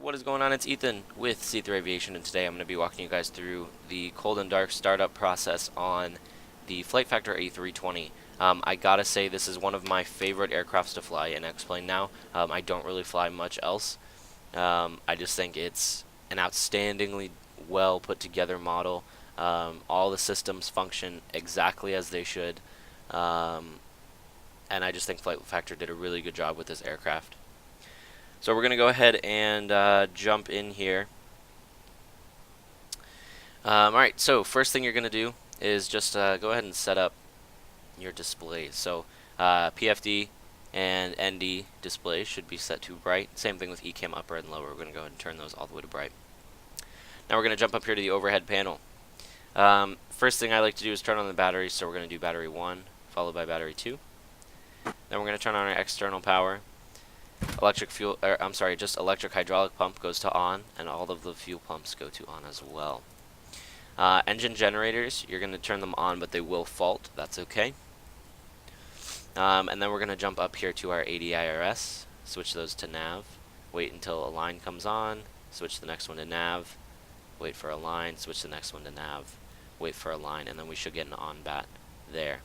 What is going on? It's Ethan with C3 Aviation, and today I'm going to be walking you guys through the cold and dark startup process on the FlightFactor A320. I gotta say, this is one of my favorite aircrafts to fly in X-Plane now. I don't really fly much else. I just think it's an outstandingly well put together model. All the systems function exactly as they should, and I just think FlightFactor did a really good job with this aircraft. So we're going to go ahead and jump in here. Alright, so first thing you're going to do is just go ahead and set up your displays. So PFD and ND displays should be set to bright. Same thing with ECAM upper and lower. We're going to go ahead and turn those all the way to bright. Now we're going to jump up here to the overhead panel. First thing I like to do is turn on the batteries, so we're going to do battery 1 followed by battery 2. Then we're going to turn on our external power. Just electric hydraulic pump goes to on, and all of the fuel pumps go to on as well. Engine generators, you're going to turn them on, but they will fault. That's okay. And then we're going to jump up here to our ADIRS, switch those to nav, wait until a line comes on, switch the next one to nav, wait for a line, switch the next one to nav, wait for a line, and then we should get an on bat there.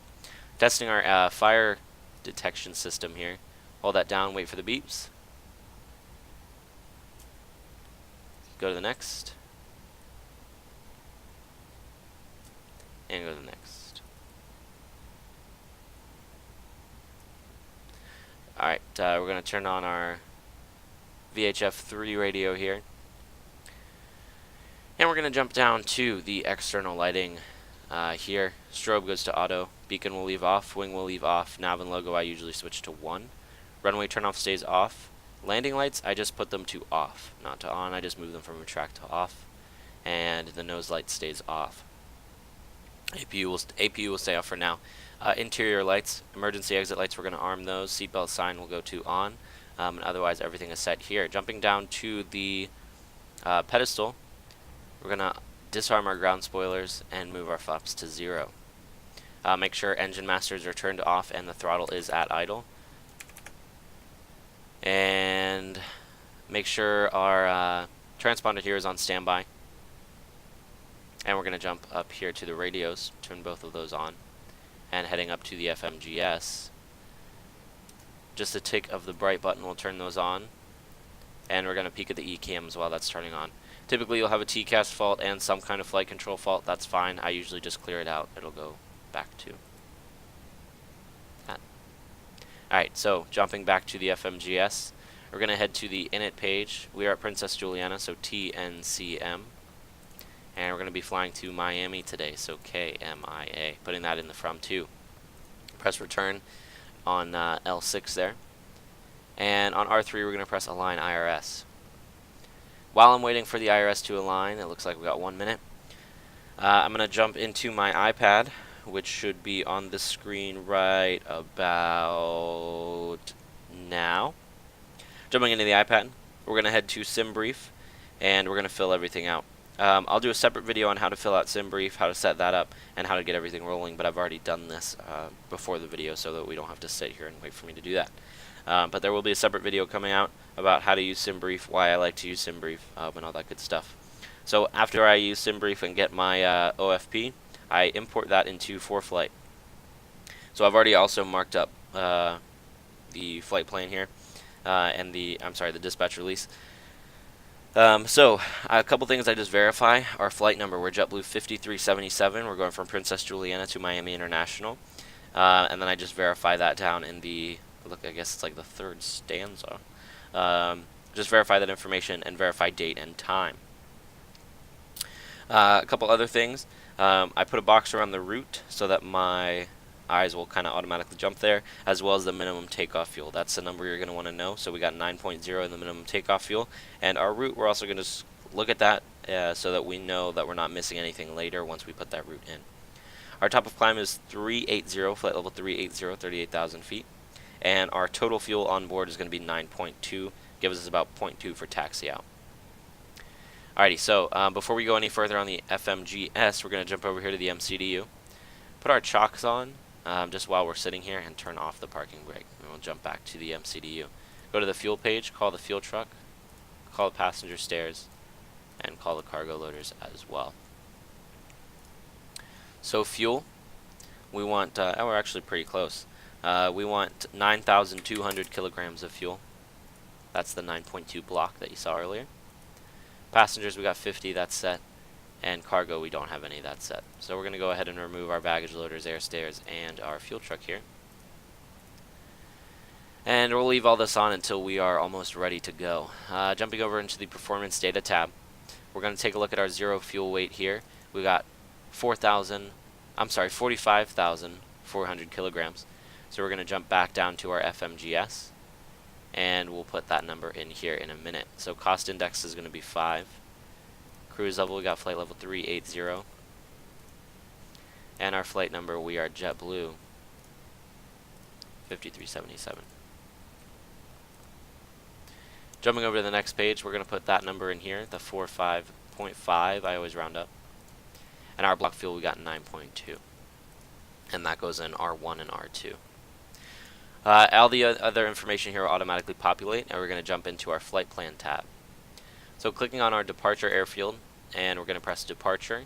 Testing our fire detection system here. Hold that down, wait for the beeps. Go to the next. And go to the next. Alright, we're going to turn on our VHF 3 radio here. And we're going to jump down to the external lighting here. Strobe goes to auto. Beacon will leave off. Wing will leave off. Nav and logo I usually switch to 1. Runway turnoff stays off. Landing lights, I just put them to off, not to on. I just move them from track to off. And the nose light stays off. APU will stay off for now. Interior lights, emergency exit lights, we're going to arm those. Seatbelt sign will go to on. And otherwise, everything is set here. Jumping down to the pedestal, we're going to disarm our ground spoilers and move our flaps to 0. Make sure engine masters are turned off and the throttle is at idle. And make sure our transponder here is on standby. And we're going to jump up here to the radios, turn both of those on, and heading up to the FMGS. Just a tick of the bright button will turn those on, and we're going to peek at the ECAMs while that's turning on. Typically you'll have a TCAS fault and some kind of flight control fault. That's fine. I usually just clear it out. It'll go back to that. Alright, so jumping back to the FMGS, we're going to head to the init page. We are at Princess Juliana, so TNCM. And we're going to be flying to Miami today, so KMIA. Putting that in the from to. Press return on L6 there. And on R3 we're going to press align IRS. While I'm waiting for the IRS to align, it looks like we got 1 minute. I'm going to jump into my iPad, which should be on the screen right about now. Jumping into the iPad, we're going to head to SimBrief, and we're going to fill everything out. I'll do a separate video on how to fill out SimBrief, how to set that up, and how to get everything rolling, but I've already done this before the video so that we don't have to sit here and wait for me to do that. But there will be a separate video coming out about how to use SimBrief, why I like to use SimBrief, and all that good stuff. So after I use SimBrief and get my OFP, I import that into FlightFactor. So I've already also marked up the flight plan here, and the dispatch release. So a couple things I just verify. Our flight number, we're JetBlue 5377. We're going from Princess Juliana to Miami International. And then I just verify that down in the, look, I guess it's like the third stanza. Just verify that information and verify date and time. A couple other things. I put a box around the route so that my eyes will kind of automatically jump there, as well as the minimum takeoff fuel. That's the number you're going to want to know. So we got 9.0 in the minimum takeoff fuel. And our route, we're also going to look at that so that we know that we're not missing anything later once we put that route in. Our top of climb is 380, flight level 380, 38,000 feet. And our total fuel on board is going to be 9.2, gives us about 0.2 for taxi out. Alrighty, so before we go any further on the FMGS, we're going to jump over here to the MCDU, put our chocks on just while we're sitting here, and turn off the parking brake. And we'll jump back to the MCDU. Go to the fuel page, call the fuel truck, call the passenger stairs, and call the cargo loaders as well. So fuel, we want, oh, we're actually pretty close. We want 9,200 kilograms of fuel. That's the 9.2 block that you saw earlier. Passengers, we got 50, that's set. And cargo, we don't have any, that's set. So we're going to go ahead and remove our baggage loaders, air stairs, and our fuel truck here. And we'll leave all this on until we are almost ready to go. Jumping over into the performance data tab, we're going to take a look at our zero fuel weight here. We got 45,400 kilograms. So we're going to jump back down to our FMGS, and we'll put that number in here in a minute. So cost index is going to be 5. Cruise level, we got flight level 380. And our flight number, we are JetBlue 5377. Jumping over to the next page, we're going to put that number in here, the 45.5, I always round up. And our block fuel, we got 9.2. And that goes in R1 and R2. All the other information here will automatically populate, and we're going to jump into our flight plan tab. So clicking on our departure airfield, and we're going to press departure.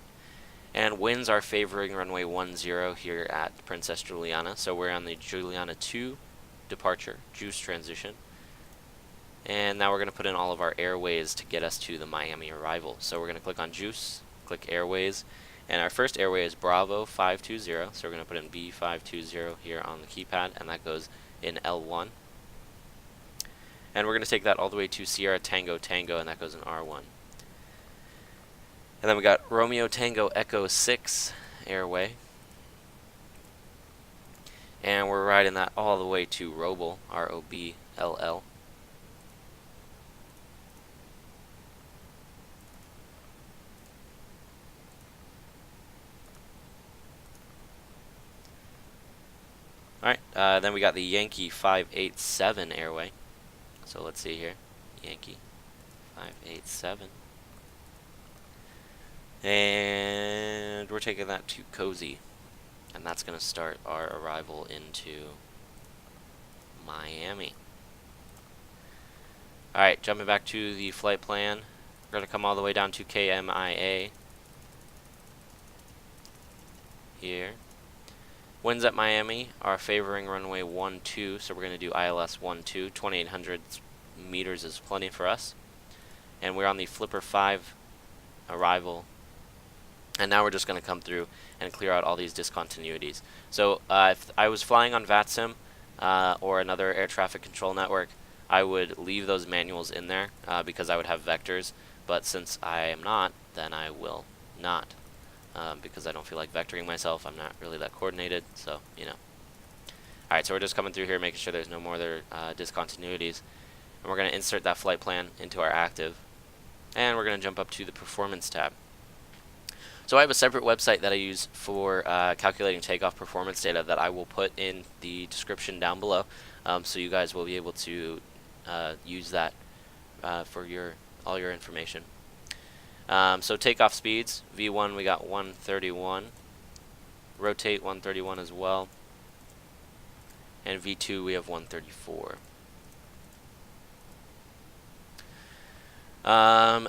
And winds are favoring runway 10 here at Princess Juliana. So we're on the Juliana 2 departure, juice transition. And now we're going to put in all of our airways to get us to the Miami arrival. So we're going to click on juice, click airways, and our first airway is Bravo 520. So we're going to put in B520 here on the keypad, and that goes in L1. And we're going to take that all the way to Sierra Tango Tango, and that goes in R1. And then we got Romeo Tango Echo 6 airway. And we're riding that all the way to Roble, R-O-B-L-L. Alright, then we got the Yankee 587 airway. So let's see here. Yankee 587. And we're taking that to Cozy. And that's going to start our arrival into Miami. Alright, jumping back to the flight plan. We're going to come all the way down to KMIA. Here. Winds at Miami are favoring runway 12, so we're going to do ILS 12. 2,800 meters is plenty for us. And we're on the Flipper 5 arrival. And now we're just going to come through and clear out all these discontinuities. So if I was flying on VATSIM or another air traffic control network, I would leave those manuals in there because I would have vectors. But since I am not, then I will not. Because I don't feel like vectoring myself. I'm not really that coordinated, so, you know. Alright, so we're just coming through here, making sure there's no more other discontinuities. And we're going to insert that flight plan into our active. And we're going to jump up to the performance tab. So I have a separate website that I use for calculating takeoff performance data that I will put in the description down below. So you guys will be able to use that for all your information. So takeoff speeds, V1 we got 131, rotate 131 as well, and V2 we have 134.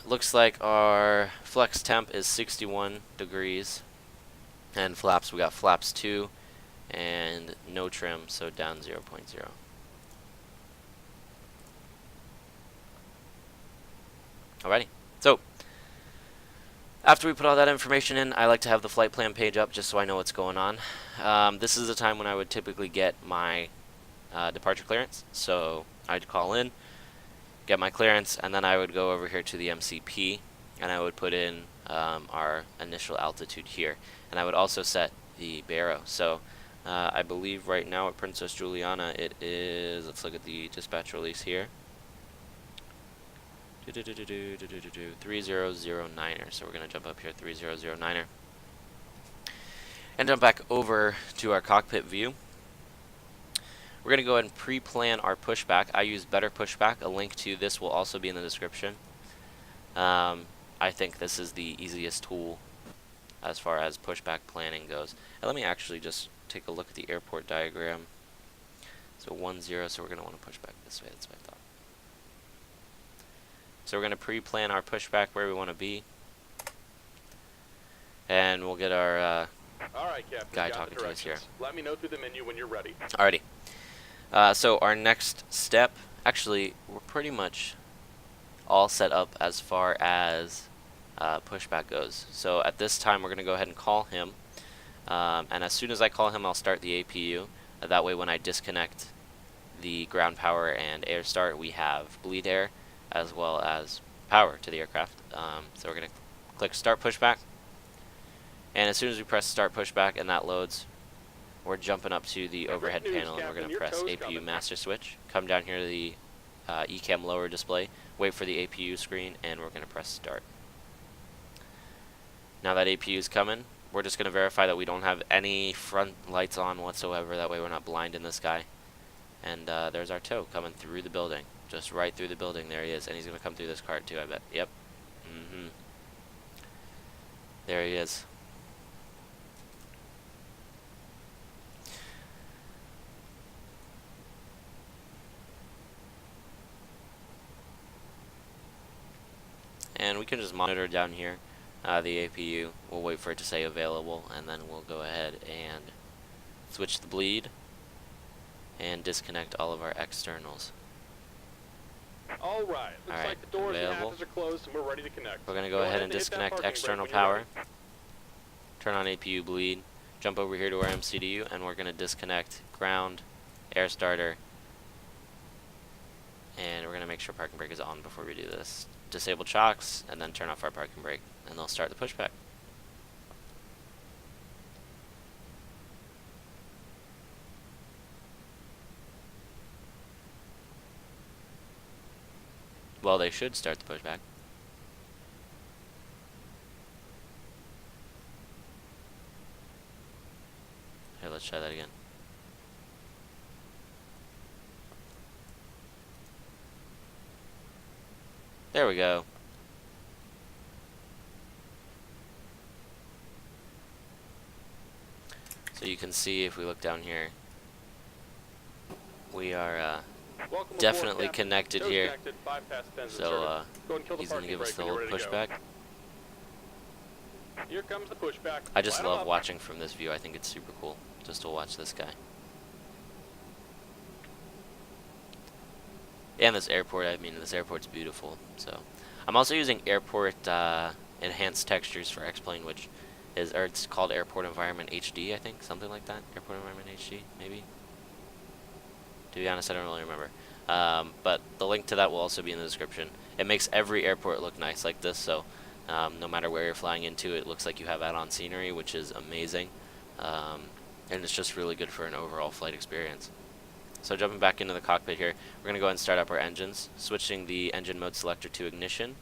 Looks like our flex temp is 61 degrees, and flaps we got flaps 2, and no trim, so down 0.0. Alrighty, so after we put all that information in, I like to have the flight plan page up just so I know what's going on. This is the time when I would typically get my departure clearance. So I'd call in, get my clearance, and then I would go over here to the MCP, and I would put in our initial altitude here. And I would also set the baro. So I believe right now at Princess Juliana it is, let's look at the dispatch release here. 3009er. So we're going to jump up here, 3009er. And jump back over to our cockpit view. We're going to go ahead and pre-plan our pushback. I use Better Pushback. A link to this will also be in the description. I think this is the easiest tool as far as pushback planning goes. And let me actually just take a look at the airport diagram. So 10, so we're going to want to push back this way. That's what I thought. So we're going to pre-plan our pushback where we want to be. And we'll get our all right, Captain, guy talking to us here. Let me know through the menu when you're ready. Alrighty. So our next step, actually, we're pretty much all set up as far as pushback goes. So at this time, we're going to go ahead and call him. And as soon as I call him, I'll start the APU. That way, when I disconnect the ground power and air start, we have bleed air as well as power to the aircraft. So we're going to click start pushback. And as soon as we press start pushback and that loads, we're jumping up to the overhead panel, and we're going to press APU master switch. Come down here to the ECAM lower display, wait for the APU screen, and we're going to press start. Now that APU is coming, we're just going to verify that we don't have any front lights on whatsoever. That way we're not blinding this guy. And there's our tow coming through the building, just right through the building. There he is, and he's going to come through this cart too, I bet. Yep. There he is. And we can just monitor down here the APU. We'll wait for it to say available, and then we'll go ahead and switch the bleed and disconnect all of our externals. All right. Looks like the doors and hatches are closed, and we're ready to connect. We're going to go ahead and disconnect external power, turn on APU bleed, jump over here to our MCDU, and we're going to disconnect ground, air starter, and we're going to make sure parking brake is on before we do this. Disable chocks, and then turn off our parking brake, and they'll start the pushback. Well, they should start the pushback. Here, let's try that again. There we go. So you can see if we look down here, we are definitely connected here. So he's going to give us the old pushback. Here comes the pushback. I just love watching from this view. I think it's super cool just to watch this guy. And this airport, I mean, this airport's beautiful. So I'm also using airport enhanced textures for X-Plane, which is, or it's called Airport Environment HD, I think, something like that. Airport Environment HD, maybe. To be honest, I don't really remember. But the link to that will also be in the description. It makes every airport look nice like this, so no matter where you're flying into, it looks like you have add-on scenery, which is amazing. And it's just really good for an overall flight experience. So jumping back into the cockpit here, we're going to go ahead and start up our engines, switching the engine mode selector to ignition,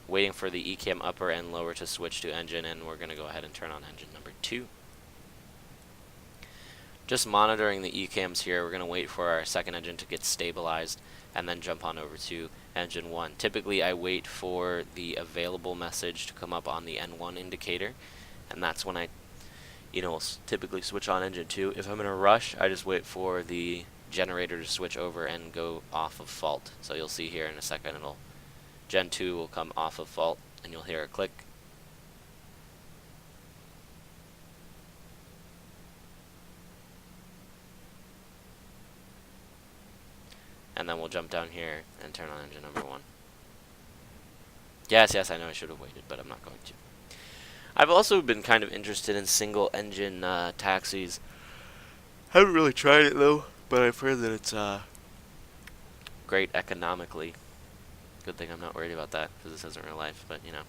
waiting for the ECAM upper and lower to switch to engine, and we're going to go ahead and turn on engine number 2. Just monitoring the ECAMs here, we're going to wait for our second engine to get stabilized and then jump on over to engine 1. Typically I wait for the available message to come up on the N1 indicator, and that's when I typically switch on engine 2. If I'm in a rush, I just wait for the generator to switch over and go off of fault. So you'll see here in a second, Gen 2 will come off of fault, and you'll hear a click. And then we'll jump down here and turn on engine number 1. Yes, I know I should have waited, but I'm not going to. I've also been kind of interested in single engine taxis. Haven't really tried it though, but I've heard that it's great economically. Good thing I'm not worried about that, because this isn't real life, but you know.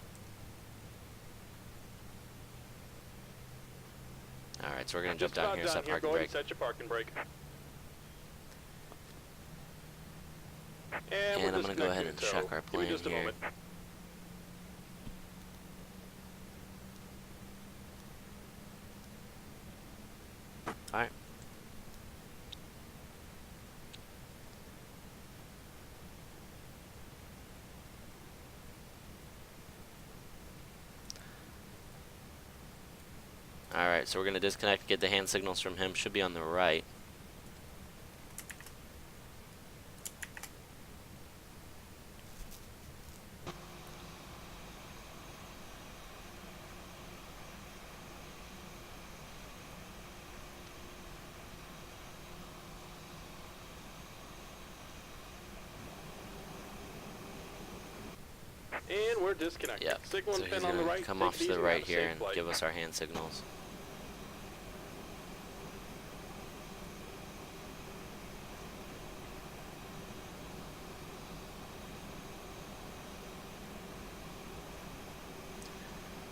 Alright, so we're going to jump down here, set parking brake. Set your parking brake. And I'm going to go ahead and check our plane here. Alright. Alright, so we're going to disconnect, get the hand signals from him. Should be on the right. And we're disconnected. Yep. Signal So and he's pin on the gonna right. come Take off it to easy the and right have a here safe and flight. give us our hand signals.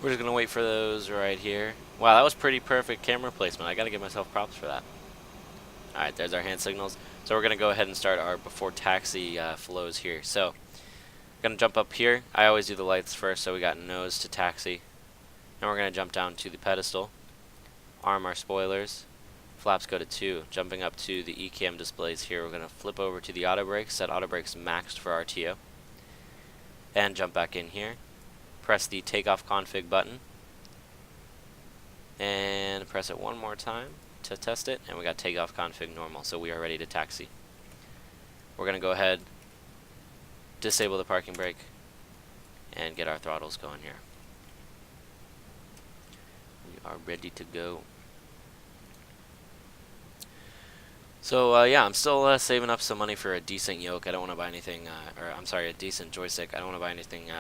We're just gonna wait for those right here. Wow, that was pretty perfect camera placement. I gotta give myself props for that. Alright, there's our hand signals. So we're gonna go ahead and start our before taxi flows here. So, gonna jump up here. I always do the lights first, so we got nose to taxi. And we're gonna jump down to the pedestal. Arm our spoilers. Flaps go to 2. Jumping up to the ECAM displays here, we're gonna flip over to the auto brakes, set auto brakes maxed for RTO. And jump back in here. Press the takeoff config button. And press it one more time to test it, and we got takeoff config normal, so we are ready to taxi. We're gonna go ahead, disable the parking brake, and get our throttles going here. We are ready to go. So yeah, I'm still saving up some money for a decent yoke. I don't want to buy anything, or I'm sorry, a decent joystick. I don't want to buy anything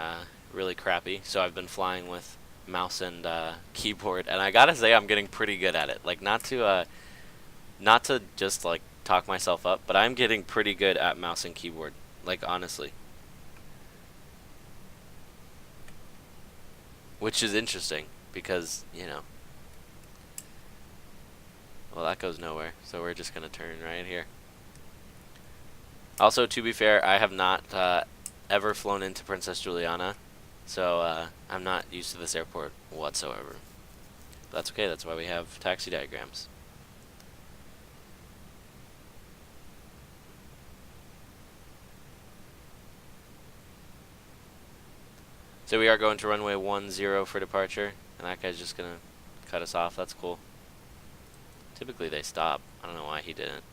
really crappy, so I've been flying with mouse and keyboard, and I gotta say I'm getting pretty good at it. Like, not to just like talk myself up, but I'm getting pretty good at mouse and keyboard, like, honestly, which is interesting because, you know, well, that goes nowhere, so we're just gonna turn right here. Also, to be fair, I have not ever flown into Princess Juliana, so I'm not used to this airport whatsoever. But that's okay, that's why we have taxi diagrams. So we are going to runway 10 for departure, and that guy's just gonna cut us off. That's cool. Typically they stop. I don't know why he didn't.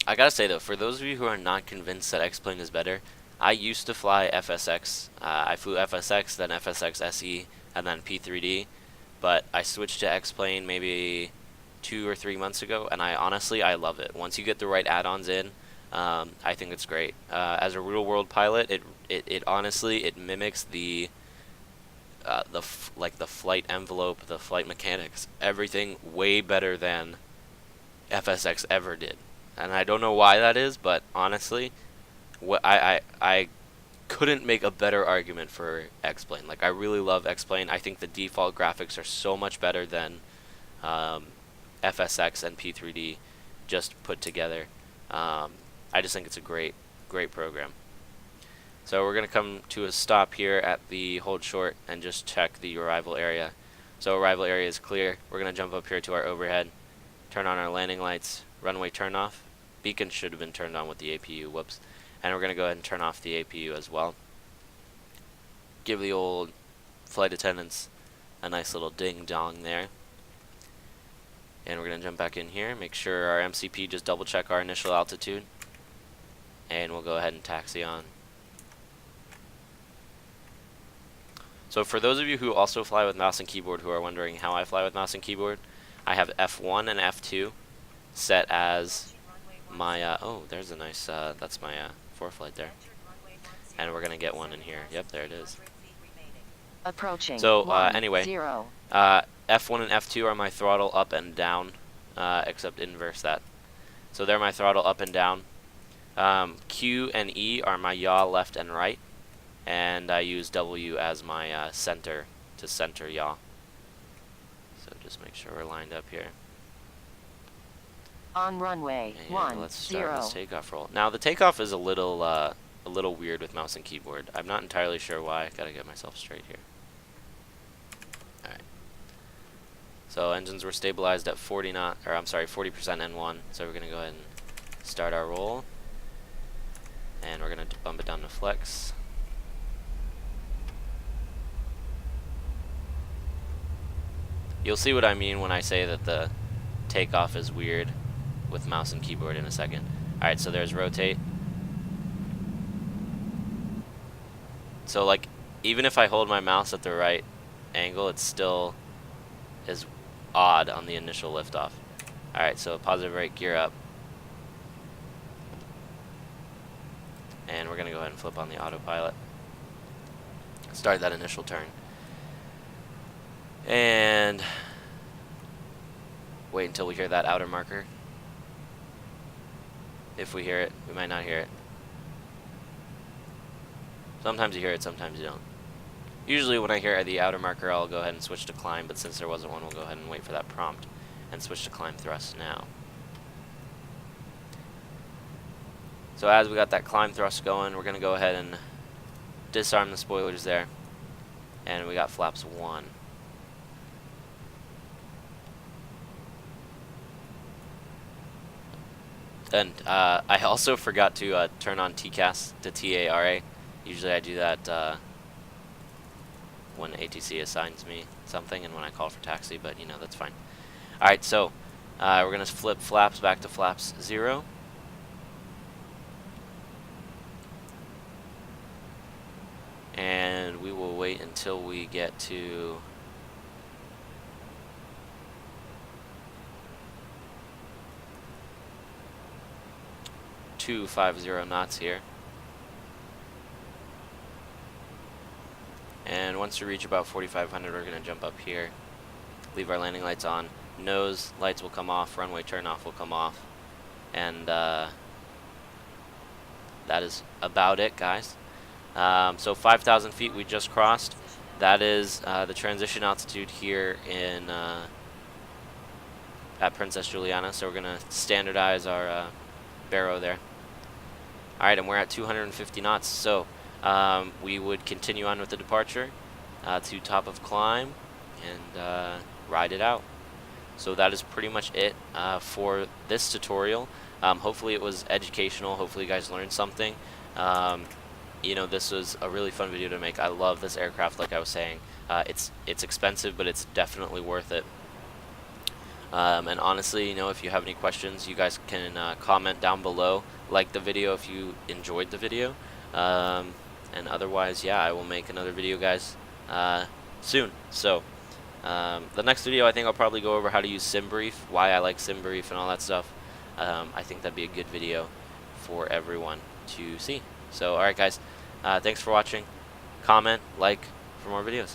I gotta say though, for those of you who are not convinced that X-Plane is better, I used to fly FSX. I flew FSX, then FSX SE, and then P3D, but I switched to X-Plane maybe 2 or 3 months ago, and I honestly love it. Once you get the right add-ons in, I think it's great. As a real-world pilot, it honestly mimics the flight envelope, the flight mechanics, everything way better than FSX ever did. And I don't know why that is, but honestly, I couldn't make a better argument for X-Plane. Like, I really love X-Plane. I think the default graphics are so much better than FSX and P3D just put together. I just think it's a great program. So we're going to come to a stop here at the hold short and just check the arrival area. So arrival area is clear. We're going to jump up here to our overhead, turn on our landing lights, runway turn off. Beacon should have been turned on with the APU, whoops. And we're going to go ahead and turn off the APU as well. Give the old flight attendants a nice little ding-dong there. And we're going to jump back in here, make sure our MCP just double check our initial altitude. And we'll go ahead and taxi on. So for those of you who also fly with mouse and keyboard who are wondering how I fly with mouse and keyboard, I have F1 and F2 set as my, oh, there's a nice, that's my ForeFlight there. And we're going to get one in here. Yep, there it is. Approaching. So, anyway, 0. F1 and F2 are my throttle up and down, except inverse that. So they're my throttle up and down. Q and E are my yaw left and right. And I use W as my center to center yaw. So just make sure we're lined up here. On runway And let's start this takeoff roll. Now the takeoff is a little weird with mouse and keyboard. I'm not entirely sure why. I gotta get myself straight here. All right. So engines were stabilized at 40 knot, or I'm sorry, 40% N1. So we're gonna go ahead and start our roll, and we're gonna bump it down to flex. You'll see what I mean when I say that the takeoff is weird with mouse and keyboard in a second. Alright, so there's rotate. So, like, even if I hold my mouse at the right angle, it still is odd on the initial liftoff. Alright, so positive right gear up. and we're going to go ahead and flip on the autopilot. Start that initial turn. And wait until we hear that outer marker. If we hear it, we might not hear it. Sometimes you hear it, sometimes you don't. Usually when I hear the outer marker, I'll go ahead and switch to climb, but since there wasn't one, we'll go ahead and wait for that prompt and switch to climb thrust now. So as we got that climb thrust going, we're going to go ahead and disarm the spoilers there. And we got flaps 1. And I also forgot to turn on TCAS to TARA. Usually I do that when ATC assigns me something and when I call for taxi, but you know, that's fine. Alright, so we're going to flip flaps back to flaps 0. And we will wait until we get to 250 knots here. And once we reach about 4,500, we're going to jump up here, leave our landing lights on. Nose lights will come off, runway turn off will come off, and that is about it, guys. So 5,000 feet we just crossed. That is the transition altitude here in at Princess Juliana. So we're going to standardize our baro there. Alright, and we're at 250 knots. So we would continue on with the departure to top of climb and ride it out. So that is pretty much it for this tutorial. Hopefully it was educational. Hopefully you guys learned something. You know, this was a really fun video to make. I love this aircraft, like I was saying. It's expensive, but it's definitely worth it. And honestly, you know, if you have any questions, you guys can comment down below. Like the video if you enjoyed the video. And otherwise, yeah, I will make another video, guys, soon. So the next video, I think I'll probably go over how to use SimBrief, why I like SimBrief and all that stuff. I think that'd be a good video for everyone to see. So alright guys, thanks for watching. Comment, like for more videos.